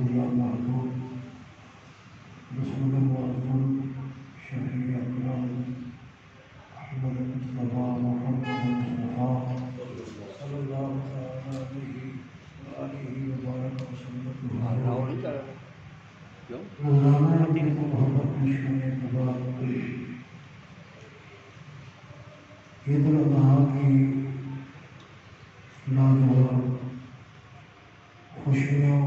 بلا محدود رسول معظم شفیع اکرم احمد مصطفیٰ محمد مصطفیٰ صلی اللہ تعالی علیہ وآلہ وبارک وسلم نذرانہ محبت پیش کرنے کے بعد عید الاضحیٰ کی لاجواب خوشیوں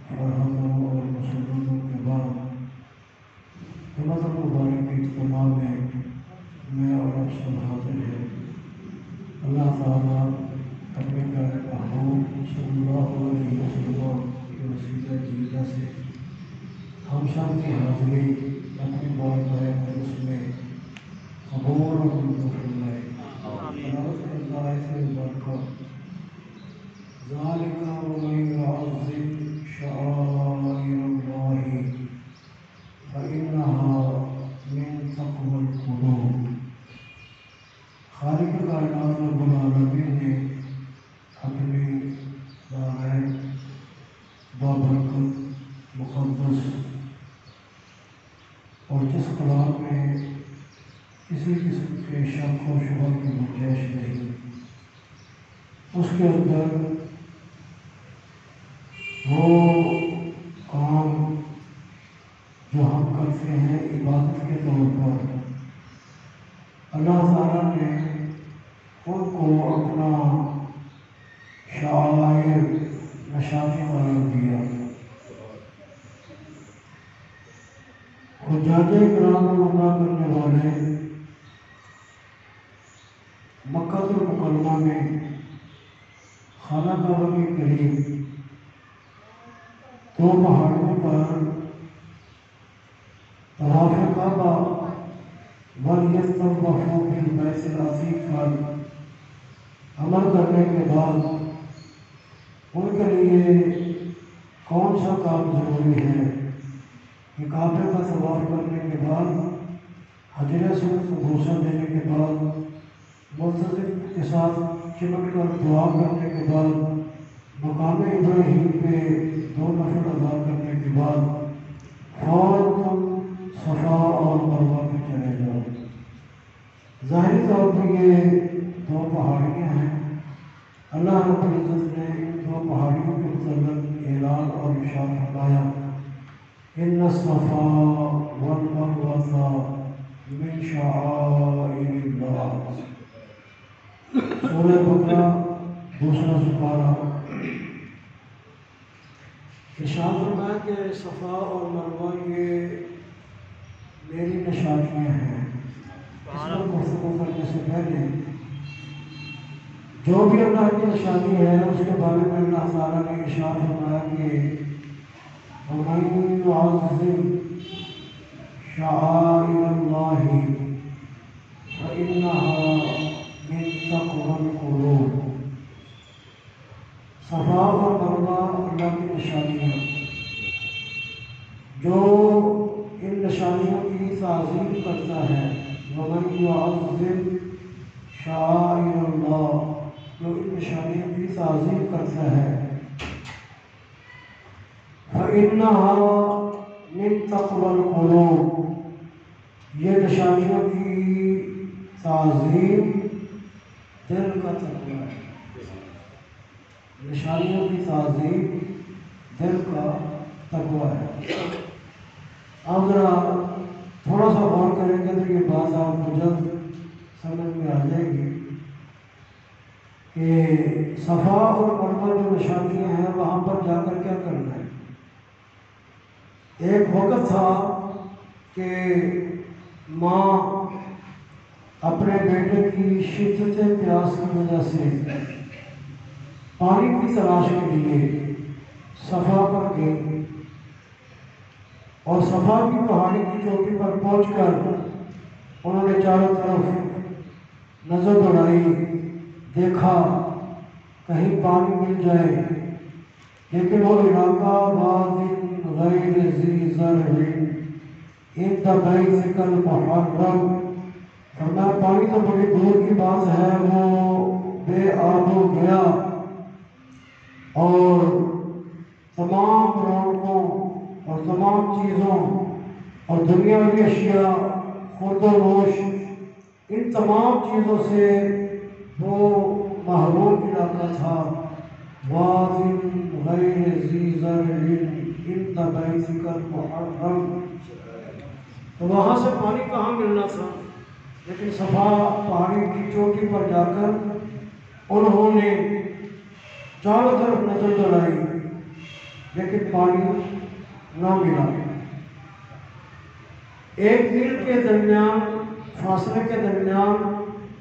فرحتوں اور مسرتوں کے بعد رمضان مبارک کی اجتماع میں میں اور آپ سب حاضر ہیں۔ اللہ تعالیٰ اپنے پیارے محبوب صلی اللہ علیہ وسلم کے وسیلہ جلیلہ سے ہم سب کی حاضری اپنی بارگاہ اقدس میں قبول اور منظور فرمائے۔ تلاوت کرتا ہے سے مبارکہ ذالک ومن یعظم شعائر اللہ فإنها من تقوى القلوب۔ خالق کائنات رب العالمین نے اپنی بابرکت مقدس اور جس کلام میں کسی قسم کے شک و شبہ کی گنجائش نہیں، اس کے اندر وہ کام جو ہم کرتے ہیں عبادت کے طور پر، اللہ تعالیٰ نے ان کو اپنا شعائر نشانی قرار دیا۔ حجاج کرام کو عمرہ کرنے والے مکہ المکرمہ میں خانہ کعبہ کے قریب دو پہاڑوں پر طواف کعبہ وَلْيَطَّوَّفُوا بِالْبَيْتِ الْعَتِيقِ پر عمل کرنے کے بعد ان کے لیے کون سا کام ضروری ہے کہ کعبے کا طواف کرنے کے بعد حجر اسود کو بوسہ دینے کے بعد ملتزم کے ساتھ چمٹ کر دعا کرنے کے بعد مقام ابراہیم پہ 2 نفل ادا کرنے کے بعد فوراً تم صفا اور مروہ پہ چلے جاؤ۔ ظاہری طور پر یہ 2 پہاڑیاں ہیں۔ اللہ رب العزت نے ان 2 پہاڑیوں کے متعلق اعلان اور ارشاد فرمایا ان الصفا والمروۃ من شعائر اللہ۔ سورہ بقرہ 2 سپارہ۔ ارشاد فرمایا کہ صفا اور مروہ یہ میری نشانیاں ہیں۔ اس پر گفتگو کرنے سے پہلے جو بھی اللہ کی نشانی ہے اس کے بارے میں اللہ تعالیٰ نے ارشاد فرمایا کہ وَمَن يُعَظِّمْ شَعَائِرَ اللَّهِ فَإِنَّهَا مِن تَقْوَى الْقُلُوبِ۔ صفا اور مروہ اللہ کی نشانیاں، جو ان نشانیوں کی تعظیم کرتا ہے، وَمَن يُعَظِّمْ شَعَائِرَ اللَّهِ، جو ان نشانیوں کی تعظیم کرتا ہے، فَإِنَّهَا مِن تَقْوَى الْقُلُوبِ، یہ نشانیوں کی تعظیم دل کا تقویٰ ہے۔ نشانیوں کی تعظیم دل کا تقویٰ ہے۔ اب ذرا تھوڑا سا غور کریں گے تو یہ بات آپ کو جلد سمجھ میں آ جائے گی کہ صفا اور مروہ جو نشانیاں ہیں وہاں پر جا کر کیا کرنا ہے۔ ایک وقت تھا کہ ماں اپنے بیٹے کی شدت پیاس کی وجہ سے پانی کی تلاش کے لیے صفا پر گئی اور صفا کی پہاڑی کی چوٹی پر پہنچ کر انہوں نے چاروں طرف نظر دوڑائی، دیکھا کہیں پانی مل جائے، لیکن وہ علاقہ واد غیر ذی زرع عند بیتک المحرم، فرمایا پانی تو بڑی دور کی بات ہے، وہ بے آب و گیا اور تمام رونقوں اور تمام چیزوں اور دنیاوی اشیاء خورد و نوش ان تمام چیزوں سے وہ محروم علاقہ تھا۔ وَادٍ غَيْرِ ذِي زَرْعٍ عِنْدَ بَيْتِكَ الْمُحَرَّمِ، تو وہاں سے پانی کہاں ملنا تھا، لیکن صفا پہاڑی کی چوٹی پر جا کر انہوں نے چاروں طرف نظر دوڑائی لیکن پانی نہ ملا۔ ایک میل کے درمیان فاصلے کے درمیان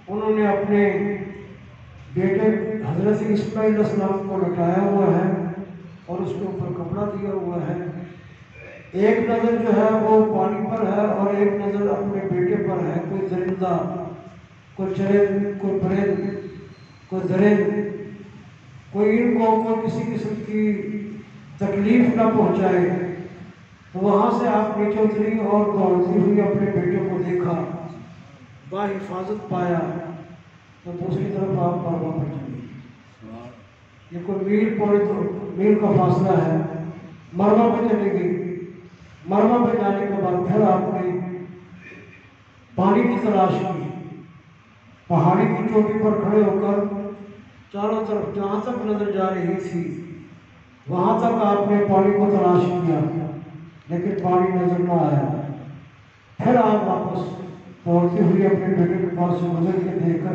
انہوں نے اپنے بیٹے حضرت اسماعیل علیہ السلام کو لٹایا ہوا ہے اور اس کے اوپر کپڑا دیا ہوا ہے۔ ایک نظر جو ہے وہ پانی پر ہے اور ایک نظر اپنے بیٹے پر ہے۔ کوئی درندہ، کوئی چرند، کوئی پرند، کوئی درند، کوئی ان کو کوئی کسی قسم کی تکلیف نہ پہنچائے۔ تو وہاں سے آپ نیچے اتری اور دوڑتی ہوئی اپنے بیٹے کو دیکھا، باحفاظت پایا، تو دوسری طرف آپ مروا پر چلی۔ یہ کوئی میل پورے میل کا فاصلہ ہے، مروا پہ چلی گئی۔ مروا پہ جانے کے بعد پھر آپ نے پانی کی تلاش کی، پہاڑی کی چوٹی پر کھڑے ہو کر چاروں طرف جہاں تک نظر جا رہی تھی وہاں تک آپ نے پانی کو تلاش کیا لیکن پانی نظر نہ آیا۔ پھر آپ واپس دوڑتی ہوئی اپنے بیٹے کے پاس سے گزر کے دیکھ کر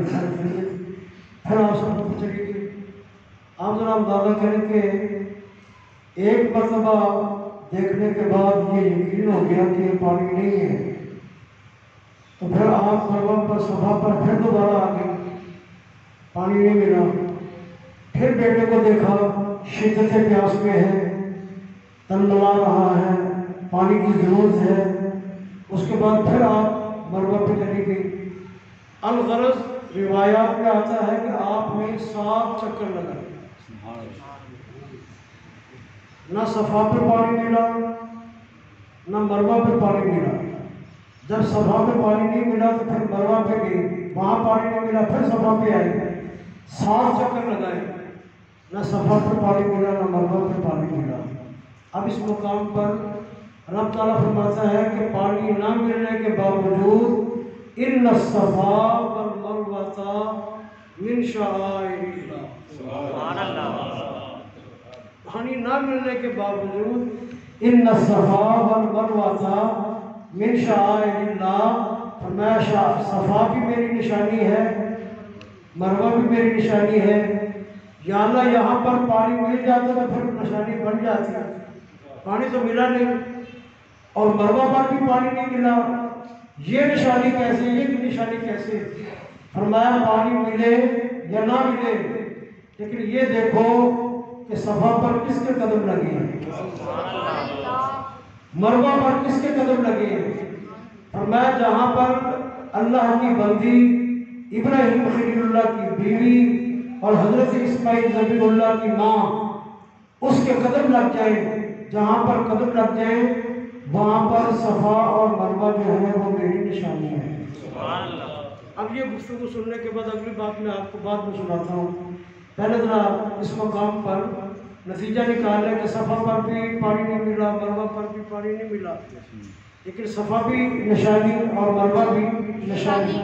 پھر آپ سب کو چلی گئی۔ آپ ذرا اندازہ کریں کہ ایک مرتبہ دیکھنے کے بعد یہ یقین ہو گیا کہ یہ پانی نہیں ہے، تو پھر آپ مروا پر صفا پر پھر دوبارہ آ گئی، پانی نہیں ملا۔ پھر بیٹے کو دیکھا، شدت پیاس میں ہے، تنبلا رہا ہے، پانی کی ضرورت ہے۔ اس کے بعد پھر آپ مروا پہ چلی گئی۔ الغرض روایات میں آتا ہے کہ آپ نے 7 چکر لگائے، نہ صفا پہ پانی ملا نہ مروا پہ پانی ملا۔ جب صفا پہ پانی نہیں ملا تو پھر مروا پہ گئی، وہاں پانی نہیں ملا، پھر صفا پہ آئی، 7 چکر لگائے، نہ صفا پہ پانی ملا نہ مروا پہ پانی ملا۔ اب اس مقام پر رب تعالیٰ فرماتا ہے کہ پانی نہ ملنے کے باوجود ان الصفا والمروہ من شعائر اللہ، سبحان اللہ، پانی نہ ملنے کے باوجود ان الصفا والمروہ من شعائر اللہ، فرمایا صفا بھی میری نشانی ہے، مروہ بھی میری نشانی ہے۔ یا اللہ یہاں پر پانی مل جاتا تو پھر نشانی بن جاتی، پانی تو ملا نہیں، اور مروا پر بھی پانی نہیں ملا، یہ نشانی کیسے، یہ نشانی کیسے؟ فرمایا پانی ملے یا نہ ملے لیکن یہ دیکھو کہ صفا پر کس کے قدم لگے ہیں، مروا پر کس کے قدم لگے ہیں۔ فرمایا جہاں پر اللہ کی بندی ابراہیم خلیل اللہ کی بیوی اور حضرت اسماعیل ذبیح اللہ کی ماں اس کے قدم لگ جائیں، جہاں پر قدم لگ جائیں وہاں پر صفا اور مروا جو ہے وہ میری نشانی ہے۔ اب یہ گفتگو سننے کے بعد اگلی بات میں آپ کو بعد میں سناتا ہوں۔ پہلے ذرا اس مقام پر نتیجہ نکال لیں کہ صفا پر بھی پانی نہیں ملا، مروا پر بھی پانی نہیں ملا، لیکن صفا بھی نشانی اور مروا بھی نشانی۔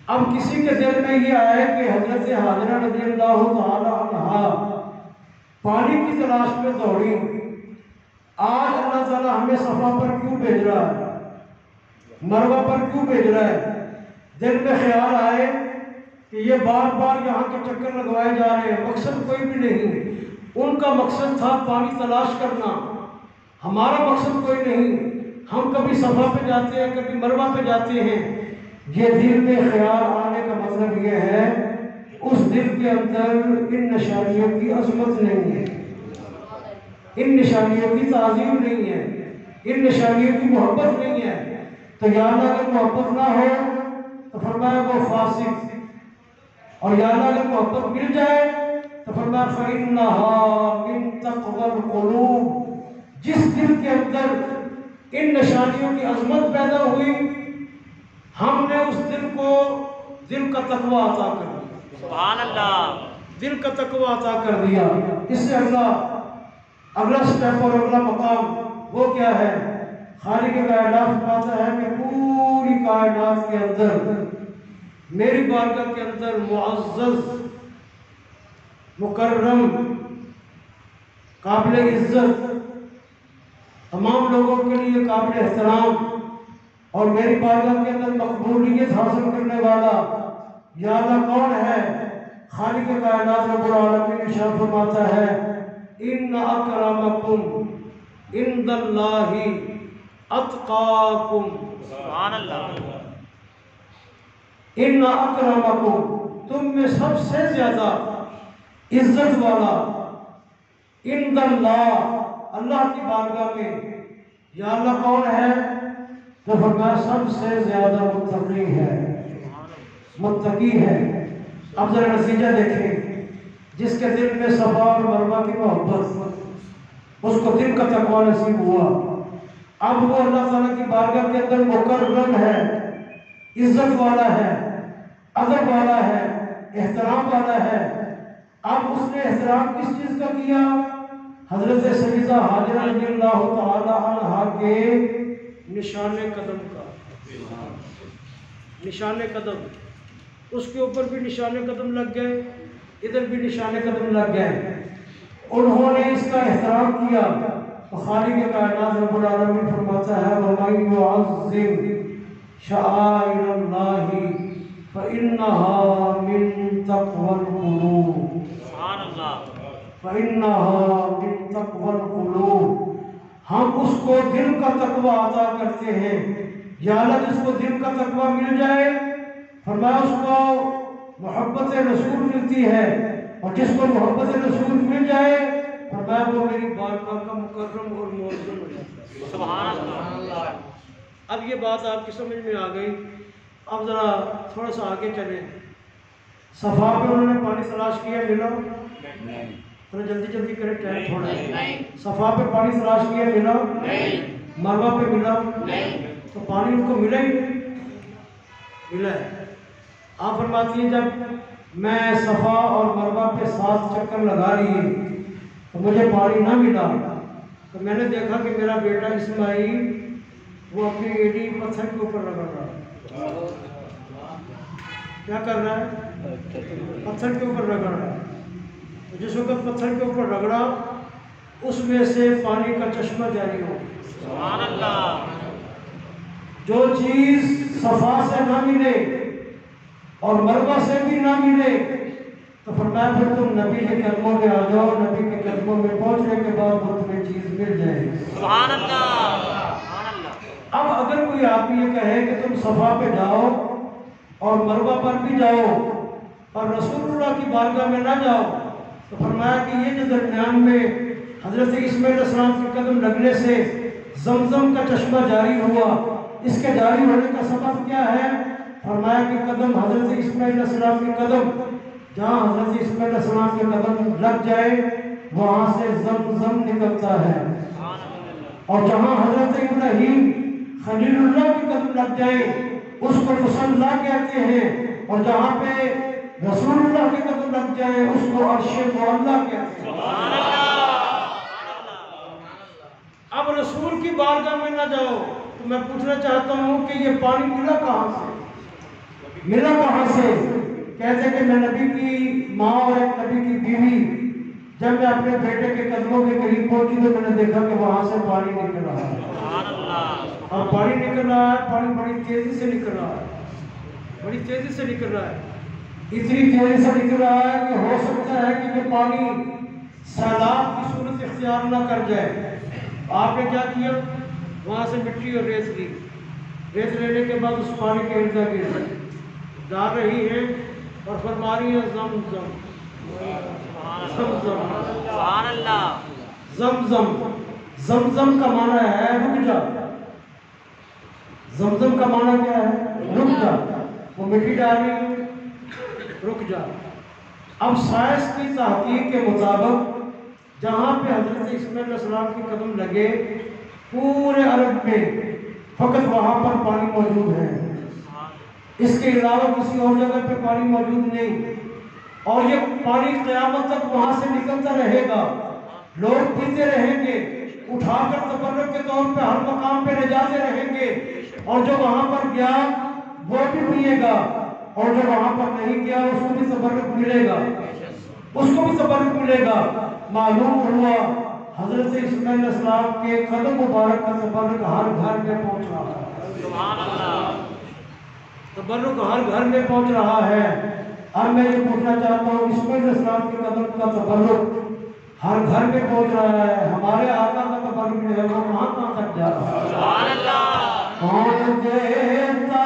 اب کسی کے دل میں یہ آئے کہ حضرت حاضرہ رضی اللہ تعالی عنہا پانی کی تلاش میں دوڑی، آج اللہ تعالیٰ ہمیں صفا پر کیوں بھیج رہا ہے، مروا پر کیوں بھیج رہا ہے؟ دل میں خیال آئے کہ یہ بار بار یہاں کے چکر لگوائے جا رہے ہیں، مقصد کوئی بھی نہیں، ان کا مقصد تھا پانی تلاش کرنا، ہمارا مقصد کوئی نہیں، ہم کبھی صفا پہ جاتے ہیں کبھی مروا پہ جاتے ہیں۔ یہ دل میں خیال آنے کا مطلب یہ ہے اس دل کے اندر ان نشانیوں کی عظمت نہیں ہے، ان نشانیوں کی تعظیم نہیں ہے، ان نشانیوں کی محبت نہیں ہے۔ تو یا اللہ اگر محبت نہ ہو تو فرمایا وہ فاسق، اور یا اللہ اگر محبت مل جائے تو فرمایا فَإِنَّهَا مِن تَقْوَى الْقُلُوبِ، جس دل کے اندر ان نشانیوں کی عظمت پیدا ہوئی ہم نے اس دل کو دل کا تقوی عطا کر دیا، سبحان اللہ، دل کا تقوی عطا کر دیا۔ اس سے اللہ اگلا سٹیپ اور اگلا مقام وہ کیا ہے؟ خالق کائنات فرماتا ہے کہ پوری کائنات کے اندر میری بارگاہ کے اندر معزز، مکرم، قابل عزت، تمام لوگوں کے لیے قابل احترام اور میری بارگاہ کے اندر مقبولیت حاصل کرنے والا یا اللہ کون ہے؟ خالق کائنات رب العالمین ارشاد فرماتا ہے ان اکرمکم عند اللہ اتقاکم۔ سبحان اللہ۔ ان اکرمکم، تم میں سب سے زیادہ عزت والا، عند اللہ، اللہ کی بارگاہ میں یا اللہ کون ہے؟ تو فرمایا سب سے زیادہ متقی ہے، متقی ہے۔ اب ذرا نتیجہ دیکھیں، جس کے دل میں صفا اور مروہ کی محبت، اس کو دل کا تقوی نصیب ہوا، اب وہ اللہ تعالیٰ کی بارگاہ کے اندر مکرم ہے، عزت والا ہے، ادب والا ہے، احترام والا ہے۔ اب اس نے احترام کس چیز کا کیا؟ حضرت سیدہ حاجرہ رضی اللہ تعالی عنہا کے نشان قدم کا، نشان قدم، اس کے اوپر بھی نشان قدم لگ گئے، ادھر بھی نشان قدم لگ گئے، انہوں نے اس کا احترام کیا۔ تو خالق کائنات رب العالمین فرماتا ہے وَمَن يُعَظِّمْ شَعَائِرَ اللَّهِ فَإِنَّهَا مِن تَقْوَى الْقُلُوبِ۔ سبحان اللہ۔ فَإِنَّهَا مِن تَقْوَى الْقُلُوبِ، ہم اس کو دل کا تقوی عطا کرتے ہیں۔ یا اللہ جس کو دل کا تقوی مل جائے، فرمایا اس کو محبت رسول ملتی ہے، اور جس کو محبت رسول مل جائے فرمایا وہ میری بارگاہ کا مکرم اور معظم ہو جاتا ہے۔ سبحان اللہ۔ اب یہ بات آپ کی سمجھ میں آ گئی۔ اب ذرا تھوڑا سا آگے چلیں۔ صفا پہ انہوں نے پانی تلاش کیا، ملا؟ تھوڑا جلدی جلدی کریں، ٹائم تھوڑا ہے۔ صفا پہ پانی تلاش کیا، ملا؟ مروہ پہ ملا؟ تو پانی ان کو ملا ہی نہیں، ملا ہے۔ آپ فرماتی ہیں جب میں صفا اور مروہ پہ 7 چکر لگا لیے تو مجھے پانی نہ ملا، تو میں نے دیکھا کہ میرا بیٹا اسماعیل وہ اپنی ایڑی پتھر کے اوپر رگڑ رہا ہے۔ کیا کر رہا ہے؟ پتھر کے اوپر رگڑ رہا ہے۔ تو جس وقت پتھر کے اوپر رگڑا اس میں سے پانی کا چشمہ جاری ہو گیا۔ سبحان اللہ۔ جو چیز صفا سے نہ ملے اور مروہ سے بھی نہ ملے تو فرمایا پھر تم نبی کے قدموں میں آ جاؤ، نبی کے قدموں میں پہنچنے کے بعد وہ تمہیں چیز مل جائے گی۔ سبحان اللہ۔ سبحان اللہ۔ اب اگر کوئی آدمی یہ کہے کہ تم صفا پہ جاؤ اور مروہ پر بھی جاؤ اور رسول اللہ کی بارگاہ میں نہ جاؤ، تو فرمایا کہ یہ جو درمیان میں حضرت اسماعیل علیہ السلام کے قدم لگنے سے زمزم کا چشمہ جاری ہوا، اس کے جاری ہونے کا سبب کیا ہے؟ فرمایا کہ قدم حضرت اسماعیل علیہ السلام کے قدم، جہاں حضرت اسماعیل علیہ السلام کے قدم لگ جائے وہاں سے زمزم نکلتا ہے، اور جہاں حضرت ابراہیم خلیل اللہ کے قدم لگ جائے اس کو مصلی کہتے ہیں، اور جہاں پہ رسول اللہ کے قدم لگ جائے اس کو عرش معلیٰ کہتے ہیں۔ اب رسول کی بارگاہ میں نہ جاؤ تو میں پوچھنا چاہتا ہوں کہ یہ پانی ملا کہاں سے؟ ملا کہاں سے؟ کہتے کہ میں نبی کی ماں اور ایک نبی کی بیوی جب میں اپنے بیٹے کے قدموں کے قریب پہنچی تو میں نے دیکھا کہ وہاں سے پانی نکل رہا ہے، اور پانی نکل رہا ہے، پانی بڑی تیزی سے نکل رہا ہے، بڑی تیزی سے نکل رہا ہے، اتنی تیزی سے نکل رہا ہے کہ ہو سکتا ہے کہ یہ پانی سیلاب کی صورت اختیار نہ کر جائے۔ آپ نے کیا کیا؟ وہاں سے مٹی اور ریت لی، ریت لینے کے بعد اس پانی کے ارد گرد ڈال رہی ہیں اور فرما رہی ہیں زمزم زمزم سبحان اللہ۔ زمزم۔ زمزم کا معنی ہے رک جا۔ زمزم کا معنی کیا ہے؟ رک جا۔ وہ مٹی ڈالی، رک جا۔ اب سائنس کی تحقیق کے مطابق جہاں پہ حضرت اسماعیل علیہ السلام کے قدم لگے پورے عرب میں فقط وہاں پر پانی موجود ہے، اس کے علاوہ کسی اور جگہ پہ پانی موجود نہیں، اور یہ پانی قیامت تک وہاں سے نکلتا رہے گا۔ لوگ پیتے رہیں گے، اٹھا کر تبرک کے طور پہ ہر مقام پہ لے جاتے رہیں گے، اور جو وہاں پر گیا وہ بھی پیے گا، اور جو وہاں پر نہیں گیا اس کو بھی تبرک ملے گا، اس کو بھی تبرک ملے گا۔ معلوم ہوا حضرت اسماعیل علیہ السلام کے قدم مبارک کا تبرک ہر گھر میں پہنچ رہا ہے، سبحان اللہ، تبرک ہر گھر میں پہنچ رہا ہے۔ اب میں یہ پوچھنا چاہتا ہوں، اسماعیل علیہ السلام کے قدم کا تبرک ہر گھر میں پہنچ رہا ہے، ہمارے آقا کا تبرک جو ہے وہ کہاں کہاں تک جا رہا ہے؟ سبحان اللہ، کون دیتا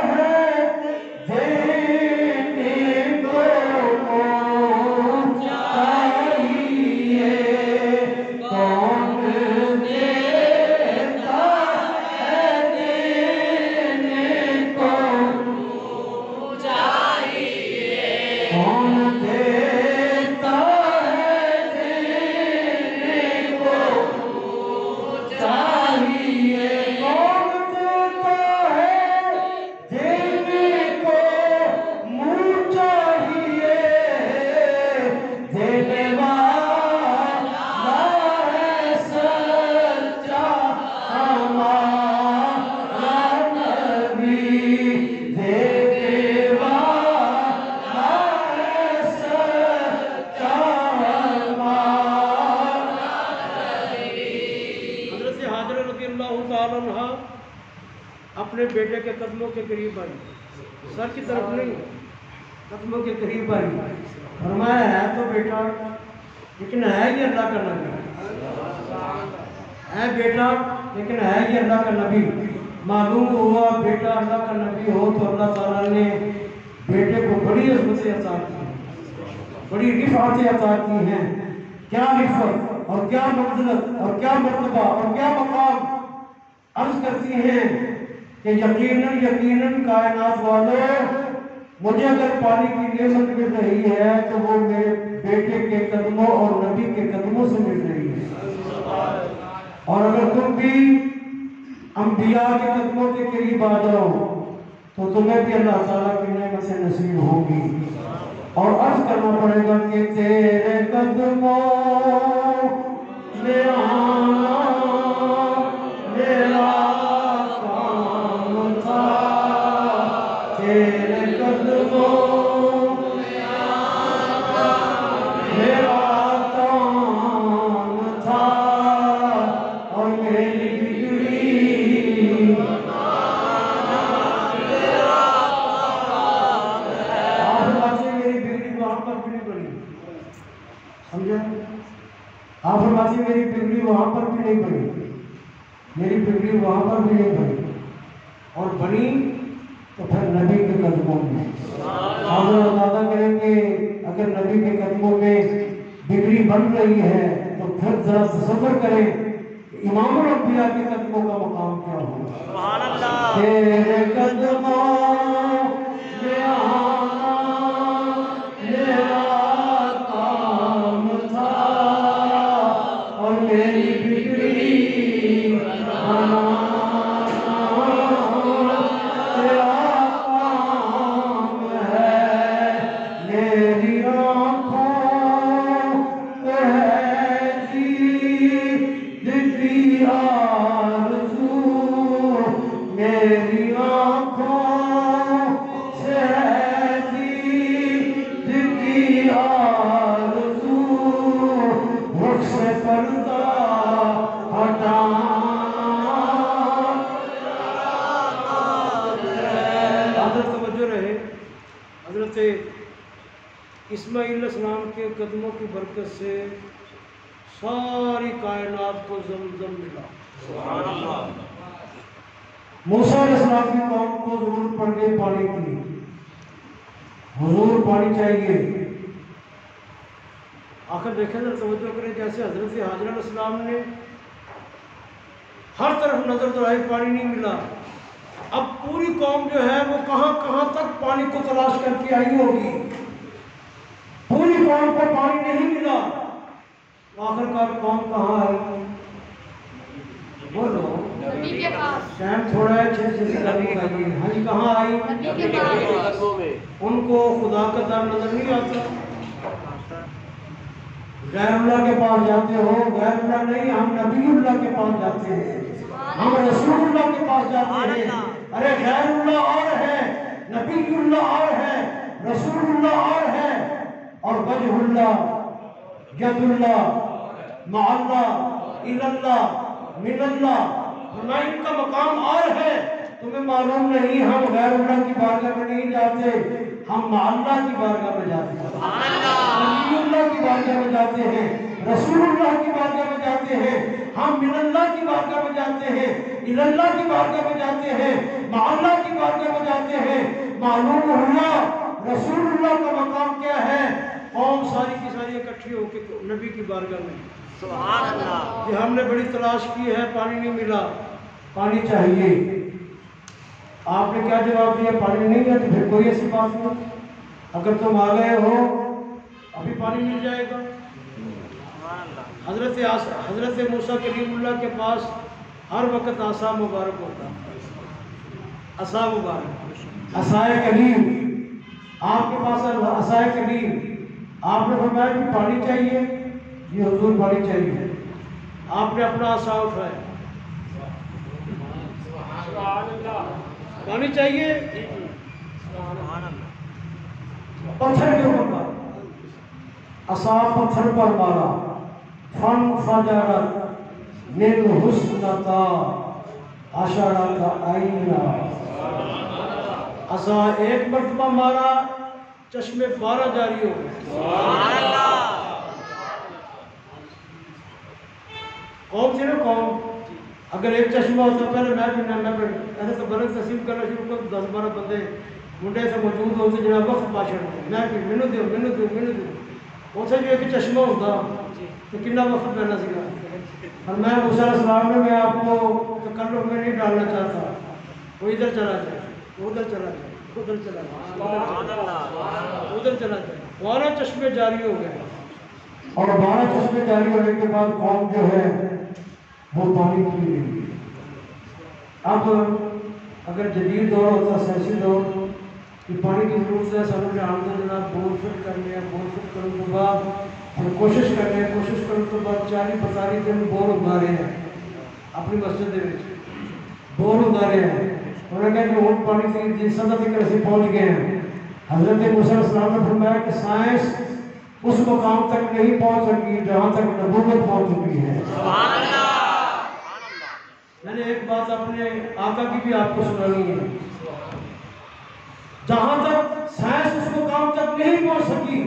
ہے دینے کو چاہیے، کون دیتا ہے دینے کو چاہیے، کون دیتا ہے دینے کو چاہیے، کون دیتا ہے دینے کو منہ چاہیے، دینے والا ہے سچا ہمارا نبی، دینے والا ہے سچا ہمارا۔ حضرت حاجرہ رضی اللہ تعالیٰ عنہ اپنے بیٹے کے قدموں کے قریب آئی، سر کی طرف نہیں، قدموں کے قریب آئی، فرمایا ہے تو بیٹا لیکن ہے یہ اللہ کا نبی، ہے بیٹا لیکن ہے یہ اللہ کا نبی۔ معلوم ہوا بیٹا اللہ کا نبی ہو تو اللہ تعالیٰ نے بیٹے کو بڑی عظمتیں عطا کی، بڑی رفعتیں عطا کی ہیں۔ کیا رفعت اور کیا منزلت اور کیا مرتبہ اور کیا مقام! عرض کرتی ہیں کہ یقیناً کائنات والوں، مجھے اگر پانی کی نعمت مل رہی ہے تو وہ میرے بیٹے کے قدموں اور نبی کے قدموں سے مل رہی ہے، اور اگر تم بھی انبیاء کے قدموں کے قریب آ جاؤ تو تمہیں بھی اللہ تعالیٰ کی نعمت سے نصیب ہوگی۔ اور عرض کرنا پڑے گا کہ تیرے قدموں میں آنا میرا کام تھا، تیرے قدموں میں آنا میرا کام تھا، اور میری بگڑی آپ فرماتی میری بگڑی وہاں پر بھی نہیں بنی، میری بگڑی وہاں پر بھی نہیں بنی، اور بنی تو پھر نبی کے قدموں میں۔ آپ اندازہ کریں کہ اگر نبی کے قدموں میں بگڑی بن رہی ہے تو پھر ذرا تصور کریں امام الانبیاء کے قدموں کا مقام کیا ہوگا۔ سبحان اللہ، تیرے قدموں میں آنا میرا کام تھا، اور میری بگڑی بنانا تیرا کام ہے، میری آنکھوں پہ ہے دید کی آرزو، میری آنکھوں سے ہے دید کی آرزو، رخ سے پردہ ہٹانا حضرت توجہ رہے۔ حضرت اسماعیل علیہ السلام کے قدموں کی برکت سے ساری کائنات کو زمزم ملا۔ سبحان اللہ، موسیٰ علیہ السلام کی قوم کو ضرورت پڑ گئی پانی کی، حضور پانی چاہیے۔ آخر دیکھیں ذرا توجہ کریں، جیسے حضرت حاجرہ علیہ السلام نے ہر طرف نظر دوڑائی، پانی نہیں ملا، اب پوری قوم جو ہے وہ کہاں کہاں تک پانی کو تلاش کر کے آئی ہوگی، پوری قوم کو پانی نہیں ملا، آخر کار قوم کہاں آئی؟ بولو، نبی کے پاس، ٹائم تھوڑا ہے، 6 سے آئیے۔ ہاں جی، کہاں آئی؟ نبی کے پاس۔ ان کو خدا کا در نظر نہیں آتا، غیر اللہ کے پاس جاتے ہو، غیر اللہ نہیں، ہم نبی اللہ کے پاس جاتے ہیں، ہم رسول اللہ کے پاس جاتے ہیں۔ ارے غیر اللہ اور ہے، نبی اللہ اور ہے، رسول اللہ اور ہے، اور وجہ اللہ، ید اللہ، مع اللہ، الاللہ، من اللہ، فرمایا ان کا مقام اور ہے۔ تمہیں معلوم نہیں ہم غیر اللہ کی بارگاہ میں نہیں جاتے، ہم مع اللہ کی بارگاہ میں جاتے ہیں، نبی اللہ کی بارگاہ میں جاتے ہیں، رسول اللہ کی بارگاہ میں جاتے ہیں، ہم من اللہ کی بارگاہ میں جاتے ہیں، الاللہ کی بارگاہ میں جاتے ہیں، مع اللہ کی بارگاہ میں جاتے ہیں۔ معلوم ہوا رسول اللہ کا مقام کیا ہے؟ قوم ساری کی ساری اکٹھی ہو کے نبی کی بارگاہ میں، سبحان اللہ، کہ ہم نے بڑی تلاش کی ہے، پانی نہیں ملا، پانی چاہیے۔ آپ نے کیا جواب دیا؟ پانی نہیں ہے، تو پھر کوئی ایسی بات نہیں، اگر تم آ گئے ہو ابھی پانی مل جائے گا۔ حضرت موسیٰ کلیم اللہ کے پاس ہر وقت عصا مبارک ہوتا، عصا مبارک، عصائے کلیم، آپ کے پاس عصائے کلیم، آپ نے فرمایا کہ پانی چاہیے، جی حضور پانی چاہیے، آپ نے اپنا عصا اٹھایا، پانی چاہیے، پتھر کے اوپر عصا پتھر پر مارا، فن فجرت من حسنتا عشرۃ عینا، عصا ایک مرتبہ مارا، چشمے 12 جاری ہو گئے۔ سبحان اللہ، قوم تھی نا قوم، اگر ایک چشمہ ہوتا پہلے میں ایسے تو برق تقسیم کرنا شروع کر 10-12 بندے منڈے سے موجود ہوتے جناب وقت باشن میں مینو دیو اسے جو ایک چشمہ ہوتا تو کتنا وقت پہنا سکا۔ اور میں موسیٰ علیہ السلام نے، میں آپ کو تکلف میں نہیں ڈالنا چاہتا، وہ ادھر چلا جائے، ادھر چلا جائے، ادھر چلا جائے، ادھر چلا جائے، 12 چشمے جاری ہو گئے، اور 12 چشمے جاری ہونے کے بعد قوم جو ہے وہ پانی پی رہی ہے۔ اب اگر جدید دور ہوتا، سائنسی دور، کہ پانی کی ضرورت ہے، سب نے آمدہ جناب بور فٹ کرنے ہیں، بور فٹ کرنے کے بعد پھر کوشش کرنے ہیں، کوشش کرنے کے بعد 40-45 دن بور ہوتا رہے ہیں اپنی مسجد دے بور ہوتا رہے ہیں۔ انہوں نے کہا کہ وہ پانی کی جن سطح تک سے پہنچ گئے ہیں۔ حضرت موسیٰ علیہ السلام نے فرمایا کہ سائنس اس مقام تک نہیں پہنچ سکی جہاں تک نبوت پہنچ چکی ہے۔ سبحان اللہ، میں نے ایک بات اپنے آقا کی بھی آپ کو سنانی ہے، جہاں تک سائنس اس مقام تک نہیں پہنچ سکی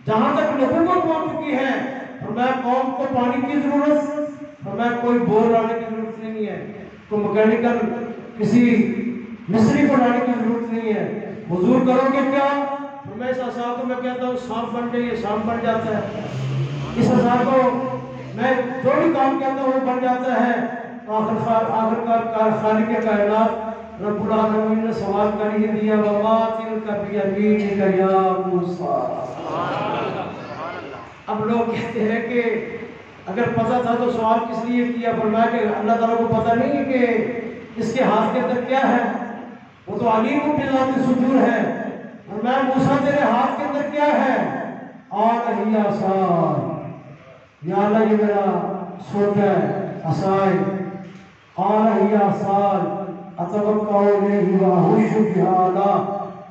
جہاں تک نبوت پہنچ چکی ہے، فرمایا قوم کو پانی کی ضرورت، فرمایا کوئی بور لانے کی ضرورت نہیں ہے، کوئی مکینیکل کسی مصری کو لانے کی ضرورت نہیں ہے، حضور کرو گے کیا؟ فرمایا اس عصا کو میں کہتا ہوں سانپ بن جائیے، سانپ بن جاتا ہے، اس عصا کو میں جو بھی کام کہتا ہوں وہ بن جاتا ہے۔ آخرکار خالق کائنات رب العالمین نے سوال کر ہی دیا، وما تلک بیمینک یا موسیٰ۔ اب لوگ کہتے ہیں کہ اگر پتہ تھا تو سوال کس لیے کیا؟ فرمایا کہ اللہ تعالیٰ کو پتہ نہیں ہے کہ اس کے ہاتھ کے اندر کیا ہے، وہ تو علیم بذات الصدور ہے۔ فرمایا موسیٰ تیرے ہاتھ کے اندر کیا ہے؟ اور ہی عصا، یا اللہ یہ میرا سوٹ ہے، عصائے، قال ہی عصا اتوکا علیہ واہش بہا علی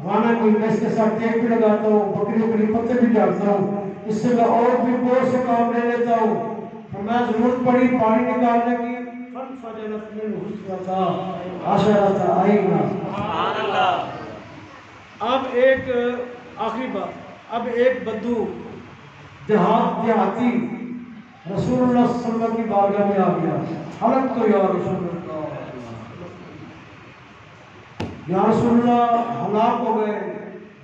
غنم، میں اس کے ساتھ ٹیک بھی لگاتا ہوں، بکریوں کے لیے پتے بھی ڈالتا ہوں، اس سے میں اور بھی بہت سے کام لے لیتا ہوں۔ فرمایا ضرورت پڑی پانی نکالنے کی، فانفجرت منہ اثنتا عشرۃ عینا۔ سبحان اللہ، اب ایک آخری بات، اب ایک بدو دیہاتی رسول اللہ صلی اللہ علیہ وسلم کی بارگاہ میں آ گیا، حلق تو یا رسول اللہ، یا رسول اللہ ہلاک ہو گئے،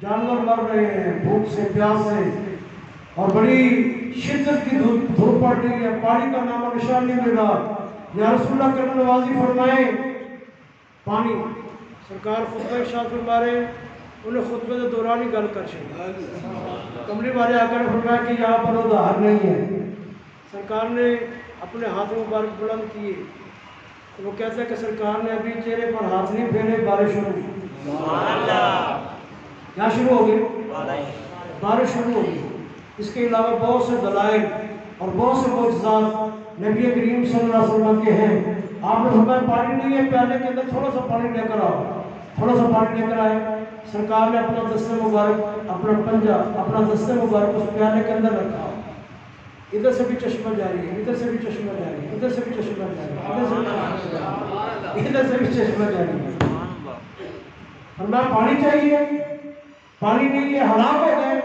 جانور مر رہے ہیں بھوک سے پیاس سے، اور بڑی شدت کی دھوپ پڑ رہی ہے، پانی کا نام و نشان نہیں مل رہا، یا رسول اللہ کرم نوازی فرمائیں پانی۔ سرکار خطبہ ارشاد فرما رہے ہیں، انہیں خطبے کے دوران ہی گل کر چکی، کملی والے آ کر فرمایا کہ یہاں پر ادھار نہیں ہے۔ سرکار نے اپنے ہاتھ مبارک بلند کیے، وہ کہتا ہے کہ سرکار نے ابھی چہرے پر ہاتھ نہیں پھیرے، بارش شروع ہوئی۔ سبحان اللہ، کیا شروع ہو گئی؟ بارش شروع ہو گئی۔ اس کے علاوہ بہت سے دلائل اور بہت سے معجزات نبی کریم صلی اللہ علیہ وسلم کے ہیں۔ آپ نے فرمایا پانی نہیں ہے پیالے کے اندر، تھوڑا سا پانی لے کر آؤ، تھوڑا سا پانی لے کر آئے۔ سرکار نے اپنا دست مبارک، اپنا پنجہ، اپنا دست مبارک اس پیالے کے اندر رکھا، ادھر سے بھی چشمہ جاری ہے، ادھر سے بھی چشمہ جاری ہے، ادھر سے بھی چشمہ جاری ہے، ادھر سے بھی چشمہ جاری ہے، ادھر سے بھی چشمہ جاری ہے۔ فرمایا پانی چاہیے، پانی نہیں ہے، ہلاک ہو گئے۔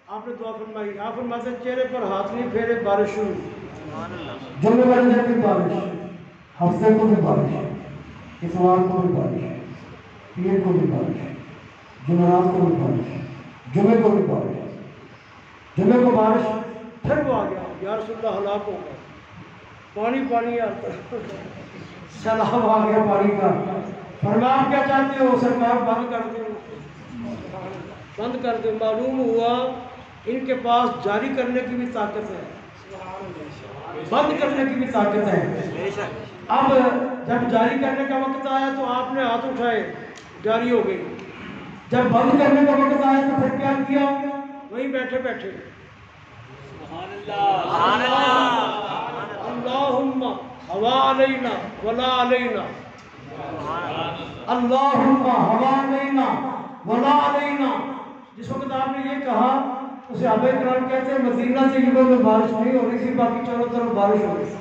آپ نے دعا فرمائی، آپ فرماتے چہرے پر ہاتھ نہیں پھیرے، بارش شروع، جمعے والے دن بھی بارش، ہفتے کو بھی بارش، اتوار کو بھی بارش، پیر کو بھی بارش، جمعرات کو بھی بارش، جمعے کو بھی بارش، جمعے کو بارش، پھر وہ آ گیا، یا رسول اللہ ہلاک ہو گیا، پانی پانی آتا، سیلاب آ گیا پانی کا۔ فرمایا آپ کیا چاہتے ہو؟ سرکار بند کر دو، بند کر دو۔ معلوم ہوا ان کے پاس جاری کرنے کی بھی طاقت ہے، بند کرنے کی بھی طاقت ہے۔ اب جب جاری کرنے کا وقت آیا تو آپ نے ہاتھ اٹھائے، جاری ہو گئی۔ جب بند کرنے کا وقت آیا تو پھر کیا کیا؟ وہیں بیٹھے بیٹھے اللہم ہوا علینا ولا علینا، اللہم ہوا علینا ولا علینا۔ جس وقت آپ نے یہ کہا تو صحابہ کرام کہتے ہیں مدینہ طیبہ میں بارش نہیں ہو رہی تھی، باقی چاروں طرف بارش ہو رہی تھی۔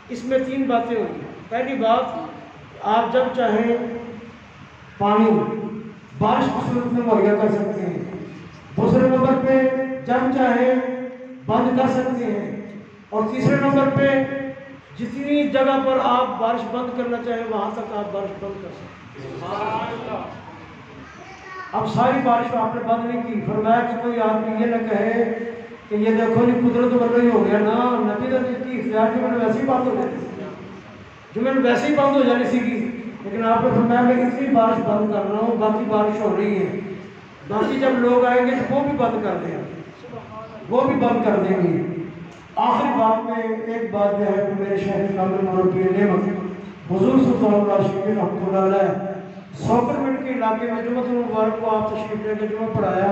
اس میں تین باتیں ہوئی۔ پہلی بات، آپ جب چاہیں پانی بارش کی صورت میں مہیا کر سکتے ہیں۔ دوسرے نمبر پہ جب چاہیں بند کر سکتے ہیں، اور تیسرے نمبر پہ جتنی جگہ پر آپ بارش بند کرنا چاہیں وہاں تک آپ بارش بند کر سکتے ہیں۔ اب ساری بارش آپ نے بند نہیں کی۔ فرمایا کہ کوئی آدمی یہ نہ کہے کہ یہ دیکھو جی قدرت بن رہی ہو گیا نا، نبی کا کی اختیار جو میں نے ویسے ہی بند ہو جاتی تھی، جو میں نے ویسے ہی بند ہو جانی سی کی، لیکن آپ نے فرمایا میں اتنی بارش بند کر رہا ہوں، باقی بارش ہو رہی ہے، باقی جب لوگ آئیں گے تو وہ بھی بند کر دیں گے، وہ بھی بند کر دیں گے۔ آخری بات میں ایک بات جو ہے کہ میرے شہر کامل مربی نعمت حضور صلی اللہ علیہ وسلم رحمۃ اللہ علیہ سوکر منٹ کے علاقے میں جمعہ المبارک کو آپ تشریف لے کے جمعہ پڑھایا،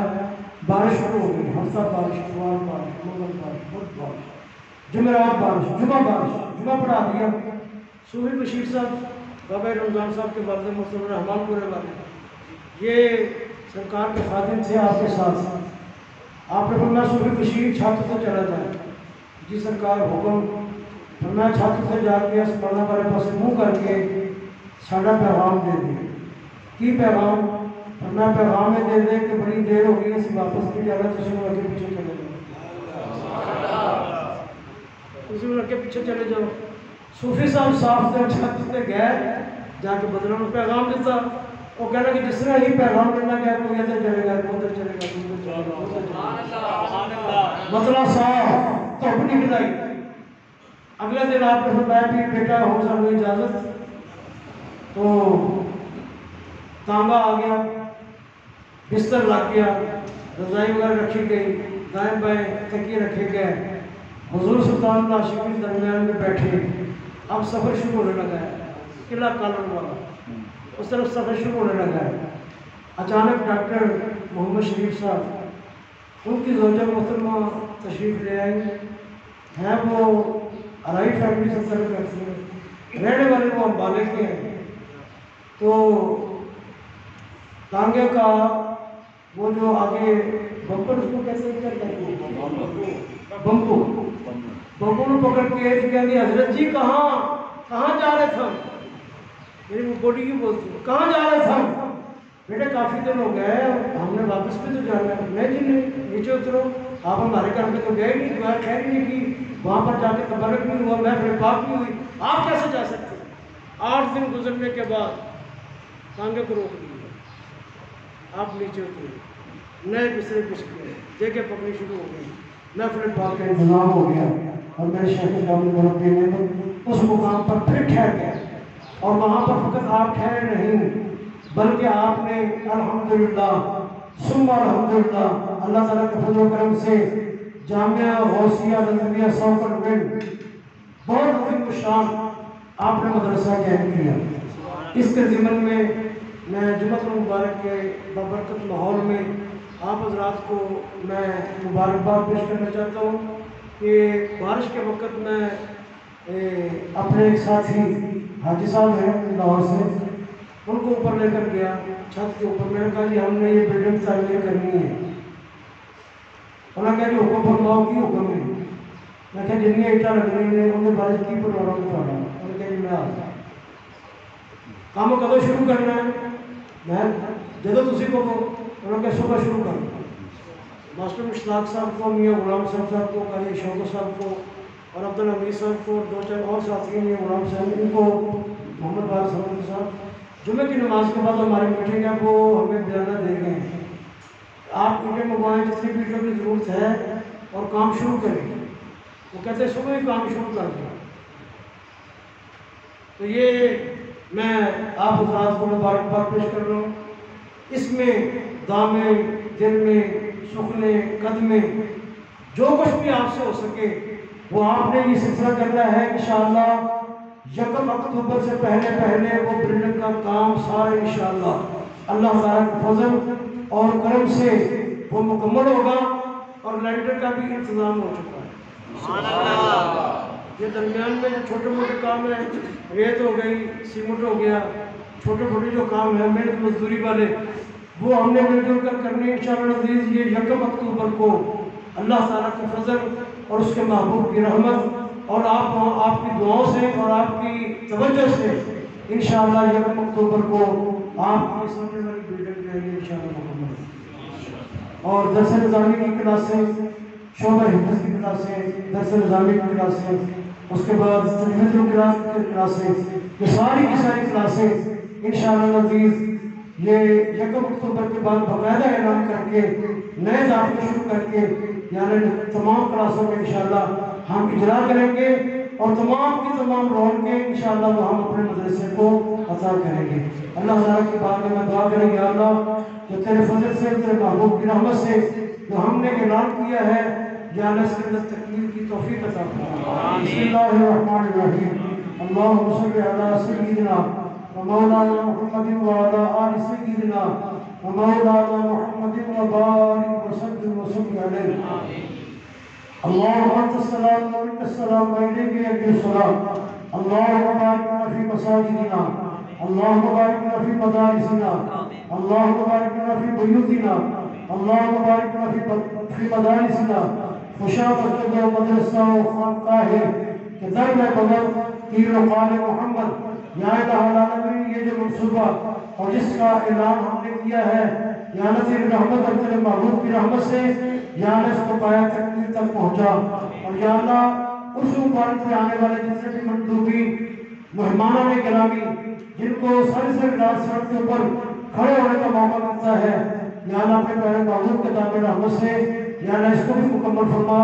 بارش شروع ہو گئی، ہفتہ بارش، اتوار بارش، منگل بارش، بدھ بارش، جمعرات بارش، جمعہ بارش، جمعہ پڑھا دیا۔ صوفی بشیر صاحب بابا رمضان صاحب کے والد محترم رحمان پورے والے، یہ سرکار کے خادم تھے آپ کے ساتھ۔ آپ نے فرمایا صوفی بشیر چھت سے چلا جائے، جی سرکار حکم۔ فرمایا چھت سے جا کے اسمانہ والے پاس منہ کر کے ساڈا پیغام دے دیں۔ کی پیغام؟ فرمایا پیغام میں دے دیں کہ بڑی دیر ہو گئی، اسی واپس نہیں جانا، تسی لوگ کے پیچھے چلے جاؤ، تسی لوگ کے پیچھے چلے جاؤ۔ صوفی صاحب صاف سے چھت پہ گئے، جا کے بدلوں نے پیغام دیتا۔ وہ کہنا کہ جس طرح ہی پیغام دینا گیا کوئی ادھر چلے گا، کوئی ادھر چلے گا، کوئی ادھر چلے گا، مطلب صاف دھوپ نکل آئی۔ اگلے دن آپ نے فرمایا کہ بیٹا ہو سب اجازت، تو تانبا آ گیا، بستر لگ گیا، رضائی وغیرہ رکھی گئی، دائیں بائیں تکیے رکھے گئے، حضور سلطان اللہ شریف درمیان میں بیٹھے۔ اب سفر شروع ہونے لگا ہے، قلعہ کالن والا اس طرف سفر شروع ہونے لگا ہے۔ اچانک ڈاکٹر محمد شریف صاحب، ان کی زوجہ محترمہ تشریف لے آئیں، ہیں وہ ارائی فیملی سے تعلق رکھتی ہیں، رہنے والے وہ امبالے کے ہیں۔ تو ٹانگے کا وہ جو آگے بمپر، اس کو کیسے کہتے ہیں، بمپو، بمپو نے پکڑ کے کہتے ہیں حضرت جی کہاں جا رہے تھے؟ میری وہ بوڈی کیوں بولتی ہے کہاں جا رہے تھے؟ بیٹے کافی دن ہو گئے، ہم نے واپس بھی تو جانا ہے۔ نہیں جی نہیں، نیچے اترو، آپ ہمارے گھر میں تو گئے نہیں، دعا خیر نہیں کی، وہاں پر جا کے تبرک نہیں ہوا، محفل پاک نہیں ہوئی، آپ کیسے جا سکتے ہیں؟ 8 دن گزرنے کے بعد ٹانگے کو روک دیا، آپ نیچے اترے، نئے بسترے بچھ گئے، جگہ پکڑی شروع ہو گئی، محفل پاک کا انتظام ہو گیا، اور میرے شیخ کامل مربی نے اس مقام پر پھر ٹھہر گیا۔ اور وہاں پر فقط آپ ٹھہرے نہیں، بلکہ آپ نے الحمدللہ ثم الحمدللہ اللہ تعالیٰ کے فضل و کرم سے جامعہ غوثیہ رضویہ سوکر گنج بہت عظیم الشان آپ نے مدرسہ قائم کیا۔ اس کے ضمن میں جمعہ المبارک کے بابرکت ماحول میں آپ حضرات کو میں مبارکباد پیش کرنا چاہتا ہوں کہ بارش کے وقت میں اپنے ایک ساتھی حاجی صاحب ہیں لاہور سے، ان کو اوپر لے کر گیا چھت کے اوپر. میں نے کہا جی ہم نے یہ بلڈنگ تعمیر کرنی ہے. انہوں نے کہا جی حکم فرماؤ کی حکم ہے. میں کہا جنہیں ایٹا لگنی نے انہیں بارش کی پروگرام پڑھا. انہوں نے کہا جی میں آ گیا. کام کدو شروع کرنا ہے؟ میں جدو تسی کو انہوں نے کہا صبح شروع کرنا. ماسٹر مشتاق صاحب کو، میاں غلام صاحب کو، قاری شوکت صاحب کو اور عبدالحمید صاحب کو، دو چار اور ساتھی ہیں میاں غلام صاحب، ان کو محمد بارک صاحب جمعہ کی نماز کے بعد ہماری میٹنگ ہے وہ ہمیں بیانہ دے گئے ہیں. آپ اینٹیں منگوائیں جتنی بھی کی ضرورت ہے اور کام شروع کریں. وہ کہتے ہیں صبح ہی کام شروع کر دیں. تو یہ میں آپ حضرات کو مبارکباد پیش کر رہا ہوں. اس میں دامیں، دل میں، سخنے، قدمے، جو کچھ بھی آپ سے ہو سکے وہ آپ نے یہ سلسلہ کرنا ہے. انشاءاللہ 1 اکتوبر سے پہلے وہ بلڈنگ کا کام سارے انشاءاللہ اللہ تعالیٰ کے فضل اور کرم سے وہ مکمل ہوگا اور لینڈر کا بھی انتظام ہو چکا ہے. سبحان اللہ. یہ درمیان میں جو چھوٹے موٹے کام ہیں، ریت ہو گئی، سیمنٹ ہو گیا، چھوٹے موٹے جو کام ہیں محنت مزدوری والے، وہ ہم نے مل جل کر کرنے انشاءاللہ عزیز. یہ 1 اکتوبر کو اللہ تعالیٰ کے فضل اور اس کے محبوب کی رحمت اور آپ کی دعاؤں سے اور آپ کی توجہ سے انشاءاللہ 1 اکتوبر کو آپ کی سامنے والی بلڈنگ جو ہے انشاءاللہ مکمل ہے. اور درس نظامی کی کلاسیں، شعبہ حفظ کی کلاسیں، درس نظامی کی کلاسیں، اس کے بعد تجوید القرآن کی کلاسیں، یہ ساری کی ساری کلاسیں انشاءاللہ عزیز یہ 1 اکتوبر کے بعد باقاعدہ اعلان کر کے نئے داخلے شروع کر کے یعنی تمام کلاسوں میں انشاءاللہ ہم اجرا کریں گے اور تمام کی تمام رونقیں انشاءاللہ وہ ہم اپنے مدرسے کو عطا کریں گے. اللہ تعالیٰ کی بات میں دعا کریں یا اللہ جو تیرے فضل سے، تیرے محبوب کی رحمت سے جو ہم نے اعلان کیا ہے یا اللہ اس کے اندر تکمیل کی توفیق عطا فرما. بسم اللہ الرحمن الرحیم. اللہم صلی علی سیدنا ومولانا محمد وعلی آل سیدنا ومولانا محمد وبارک وسلم وسلم علیہ. اللهم انت السلام ومنك السلام واليك يرجع السلام. اللهم بارك لنا في مساجدنا، اللهم بارك لنا في مدارسنا، اللهم بارك لنا في بيوتنا، اللهم بارك لنا في مدارسنا. مشافت جو مدرسہ و خانقاہ کے در میں بغل پیر و قال محمد یا الہ العالمین یہ جو منصوبہ اور جس کا اعلان ہم نے کیا ہے یا اللہ تیری رحمت اور تیرے محبوب کی رحمت سے یا اللہ اس کو پایا تکمیل تک پہنچا. اور یا اللہ اس مبارک سے آنے والے جتنے بھی مندوبین مہمانان گرامی جن کو ساری سے رات سڑک کے اوپر کھڑے ہونے کا موقع ملتا ہے یا اللہ اپنے پیارے محبوب کے دامن رحمت سے یا اللہ اس کو بھی مکمل فرما.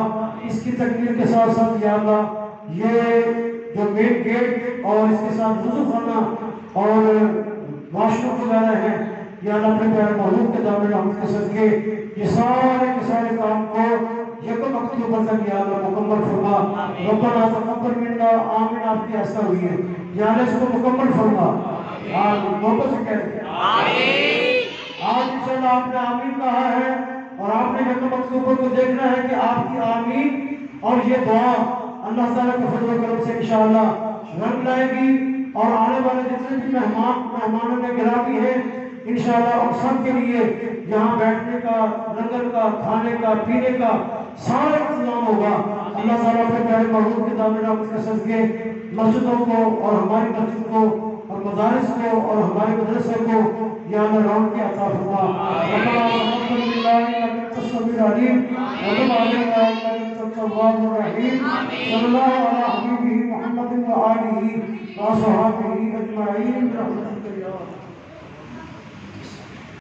اس کی تکمیل کے ساتھ ساتھ یا اللہ یہ جو مین گیٹ اور اس کے ساتھ وضو خانہ اور واش روم وغیرہ ہیں یا اللہ اپنے پیارے محبوب کے دامن رحمت کے صدقے یہ سارے کے سارے کام کو 1 اکتوبر تک یا اللہ مکمل فرما. ربنا تقبل منا آمین. آپ کی آستہ ہوئی ہے یا اللہ اس کو مکمل فرما. آمین. محبت سے کہتے ہیں آمین. آج انشاءاللہ آپ نے آمین کہا ہے اور آپ نے 1 اکتوبر کو دیکھنا ہے کہ آپ کی آمین اور یہ دعا اللہ تعالیٰ کے فضل و کرم سے انشاءاللہ رنگ لائے گی اور آنے والے جتنے بھی مہمانوں میں گرامی ہیں انشاءاللہ ان سب کے لیے یہاں بیٹھنے کا، لنگر کا، کھانے کا، پینے کا سارا انتظام ہوگا. اللہ تعالیٰ اپنے پیارے محبوب کے دامن رحمت کے صدقے مسجدوں کو اور ہماری مسجد کو اور مدارس کو اور ہمارے مدرسے کو یا اللہ رون کے عطا فرما. ربنا تقبل منا انک انت السمیع العلیم وتب علینا انک انت التواب الرحیم. صلی اللہ علی حبیبہ محمد و آلہ و صحابہ اجمعین.